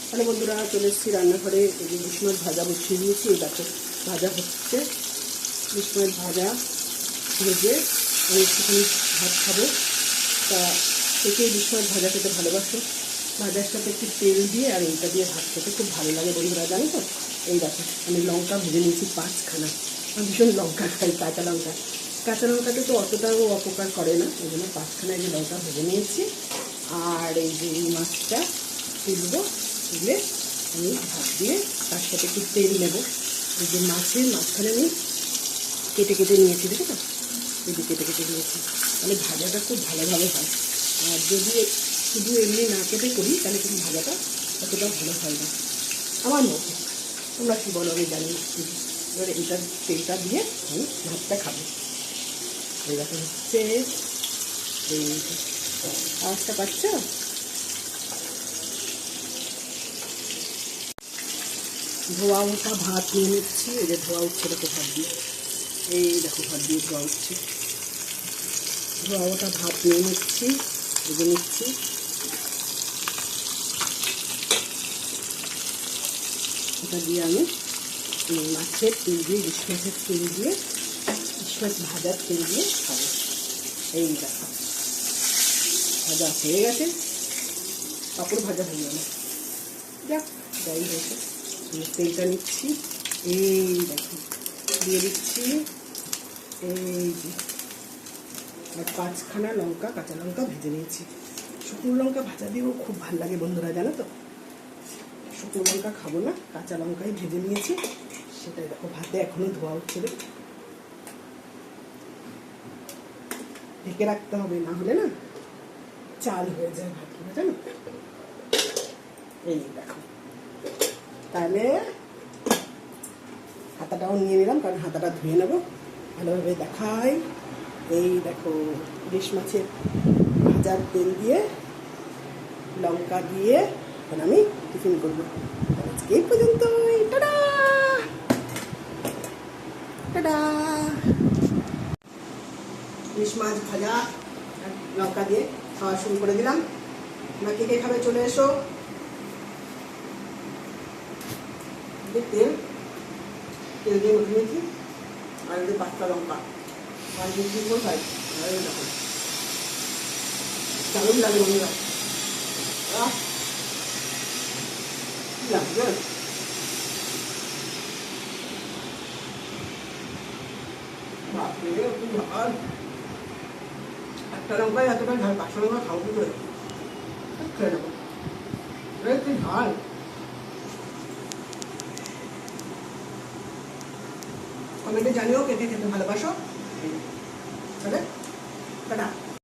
তাহলে বন্ধুরা চলে এসেছি রান্নাঘরে। ইলিশ মাছ ভাজা বসিয়ে দিয়েছি। এই দেখো ভাজা হচ্ছে, ইলিশ মাছ ভাজা ভেজে আমি একটুখানি ভাত খাবো। তা থেকে ইলিশ মাছ ভাজা খেতে ভালোবাসো, ভাজার সাথে একটু তেল দিয়ে আর এইটা দিয়ে ভাত খেতে খুব ভালো লাগে বন্ধুরা, জানো তো। এই দেখো আমি লঙ্কা ভেজে নিয়েছি 5খানা। আমি ভীষণ লঙ্কা খাই, কাঁচা লঙ্কা। কাঁচা লঙ্কাতে তো অতটাও অপকার করে না, ওই জন্য 5খানা এই যে লঙ্কা ভেজে নিয়েছি। আর এই যে এই মাছটা তুলবো, তুলে আমি ভাত দিয়ে তার সাথে একটু তেল নেবো। এই যে মাছের মাঝখানে আমি কেটে কেটে নিয়েছি, দেখো তো, এই যে কেটে কেটে নিয়েছি। তাহলে ভাজাটা খুব ভালোভাবে হয়। আর যদি শুধু এমনি না কেটে করি তাহলে কিন্তু ভাজাটা অতটা ভালো হয় না আমার মতে। তোমরা কী বলো আমি জানি। এবার এইটার তেলটা দিয়ে আমি ভাতটা খাবো। এই দেখো হচ্ছে, এই আওয়াজটা পাচ্ছ? ধোয়া ওঠা ভাত নিয়ে নিচ্ছি। এই যে ধোয়া উঠছে দেখো ভাত দিয়ে, এই দেখো ভাত দিয়ে ধোয়া উঠছে। ধোয়া ওঠা ভাত নিয়ে নিচ্ছি, ভেজে নিচ্ছি। এটা দিয়ে আমি মাছের তেল দিয়ে, ইলিশ মাছের তেল দিয়ে, ইলিশ মাছ ভাজার তেল দিয়ে খাবো। এই দেখো ভাজা হয়ে গেছে, পাঁপড় ভাজা হয়ে গেল। যাক যাই হয়েছে, তেলটা নিচ্ছি। এই দেখো দিয়ে দিচ্ছি, এই যে আর 5খানা লঙ্কা, কাঁচা লঙ্কা ভেজে নিয়েছি। শুকনো লঙ্কা ভাজা দিয়েও খুব ভালো লাগে বন্ধুরা, জানো তো। শুকনো লঙ্কা খাবো না, কাঁচা লঙ্কাই ভেজে নিয়েছি। সেটাই দেখো ভাতে এখনো ধোয়া উঠছে। ঢেকে রাখতে হবে, না হলে না চাল হয়ে যায় ভাতগুলো, জানো। এই দেখো, তাহলে হাতাটাও নিয়ে নিলাম, কারণ হাতাটা ধুয়ে নেবো ভালোভাবে দেখাই। এই দেখো ইলিশ মাছের ভাজার তেল দিয়ে, লঙ্কা দিয়ে এখন আমি টিফিন করবো। আজকে এই পর্যন্তই, টাটা টাটা। ইলিশ মাছ ভাজা লঙ্কা দিয়ে খাওয়া শুরু করে দিলাম। তোমরা কে কে খাবে চলে এসো। তেল তেল দিয়ে উঠে নিয়েছি, আর এই 5টা লঙ্কা আর দিচ্ছি কোথায়, আর এই দেখো দারুণ লাগে বন্ধুরা, লাগবে। বাপরে খুব ঝাল, একটা লঙ্কায় এতটা ঝাল, 5টা লঙ্কা খাও কি করে, খেয়ে নেবো। কি ঝাল! কমেন্টে জানিও কে কে খেতে ভালোবাসো।